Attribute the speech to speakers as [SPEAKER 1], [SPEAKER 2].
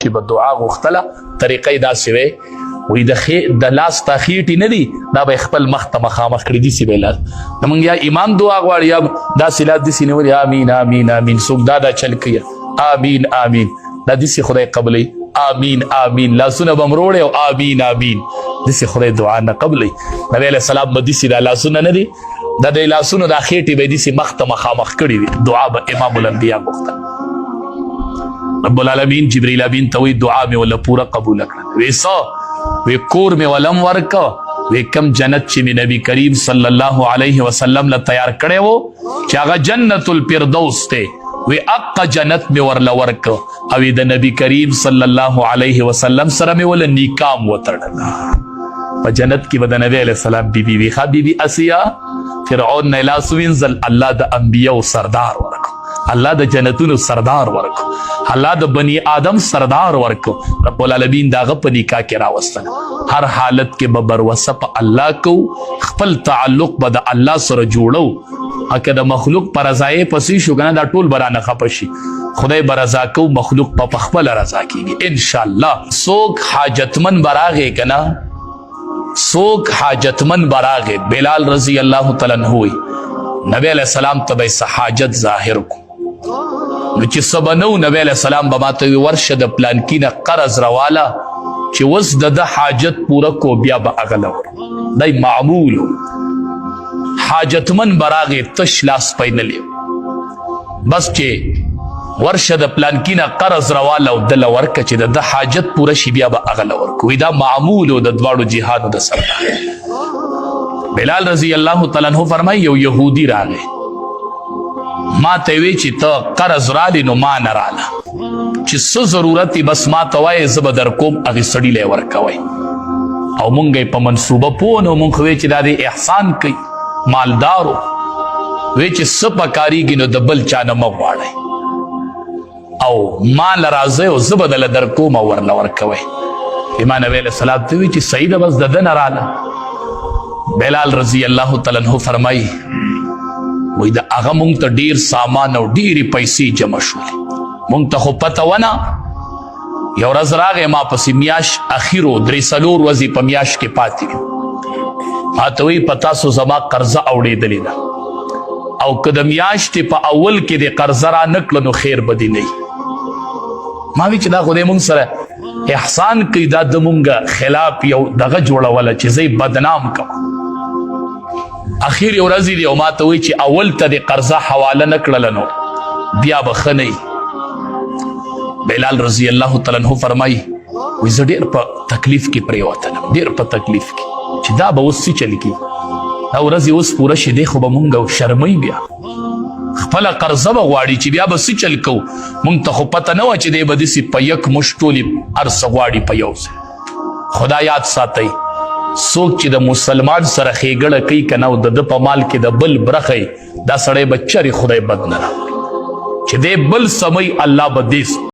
[SPEAKER 1] کې به دعا غوښتله. طریقه یې داسې وی د لاس تا خېټې نه دي دا به خپل مخ ته مخامخ کړي دي سی به لاس موږ یا امام دعا غواړي یا داسې لاس داسې نیولي آمین آمین آمین څوک دا چل کوي آمین آمین دا داسې خدای قبلوي آمین آمین لاسونه به مروړي او آمین آمین داسې خدای دعا نه قبلوي. نبی علیه السلام به داسې دا لاسونه نه دي دا د لاسونو دا خېټې به داسې مخ ته مخامخ کړي دي دعا به امام الانبیا غوښتل. رب العالمین جبرائیل امین ته وی دعا مې ولا پوره قبول کړه. وی کور مې ولم ورکه وی کم جنت چې مې نبی کریم صلی الله علیه وسلم له تیار کړی و چې هغه جنت الفردوس دی وی اقا جنت مې ورله ورکه او د نبی کریم صلی الله علیه وسلم سره مې ولا نکام وتړله. په جنت کې به د نبی علیه السلام بیبي وی ښه بیبي اسیا فرعون نه لاس وینځل الله د انبیاو سردار ورکو الله د جنتونو سردار ورکو الله د بنی آدم سردار ورکو. رب العالمین داغه په نکاح کې راوستل. هر حالت کې به بروسه په الله کو خپل تعلق به د الله سره جوړو. اکه د مخلوق پر رضای پسې شو کنه دا ټول برانه خپشي خدای برضا کو مخلوق په خپل رضا کیږي ان شاء الله. سوک حاجتمن براغه کنا سوک حاجتمن براغه بلال رضی الله تعالی عنہ نبی علیہ السلام ته حاجت ظاهر کو نو چې سبنو نبی علیہ السلام به ماته ورشه د پلان کې نه قرض رواله چې وس د حاجت پوره کو بیا به اغلو دای معمول حاجتمن براغه تش لاس پینلې بس چې ورشه د پلان کې نه قرض رواله او د ورکه چې د حاجت پوره شی بیا به اغلو ورکو دا معمول د دواړو جهادو د سردار. بلال رضی الله تعالی عنہ فرمایي یو يهودي راغی ما ته وی چې ته قرض رالی نو ما نه راله چې څه ضرورت بس ما ته وایې زه به در کوم هغې سړي لی ورکوئ او مونږ یې په منصوبه پوه نو مونږ وی چې دا د احسان کوي مالدارو وی چې څه پکارېږي نو د بل چا نه مه غواړئ او ما له راځئ او زه به دله در کوم او ورله ورکوئ. ما نبی علیه السلام ته وی چې صحیح ده بس د ده نه راله. بلال رضی الله تعالی عنہ فرمایي وی دا هغه مونږ ته ډیر سامان او ډیرې پیسې جمع شولې مونږ ته خو پته ونه یو ورځ راغی ما پسې میاشت اخیرو 3-4 ورځې په میاشت کې پاتې وي ما ته وی په تاسو زما قرضه اوړېدلې ده او که د میاشتې په اول کې د قرضه را نه کړه نو خیر به دې نه وي. ما وی چې دا خدای مونږ سره احسان کوي دا د مونږ خلاف یو دغه جوړوله چې زه بدنام کوم. اخیر یو ورځ دی او ما ته وی چې اول ته د قرضه حواله نه کړله نو بیا به ښه نه وي. بلال رضی الله تعالی عنہ فرمایي وی زه ډېر په تکلیف کې پرېوتلم ډېر په تکلیف کې چې دا به اوس څه چل کېږي دا ورځې اوس پوره شي دی خو به مونږ شرمئ بیا خپله قرضه به غواړي چې بیا به څه چل کوو مونږ ته خو پته نه وه چې دی به داسې په یک مشت ټولې هر څه غواړي په یو ځای. خدا یاد ساتئ څوک چې د مسلمان سره ښېګړه کوي که نه او د ده په مال کې د بل برخه دا سړی به چرې خدای بد نه راوړي چې دی بل سمئ الله به دې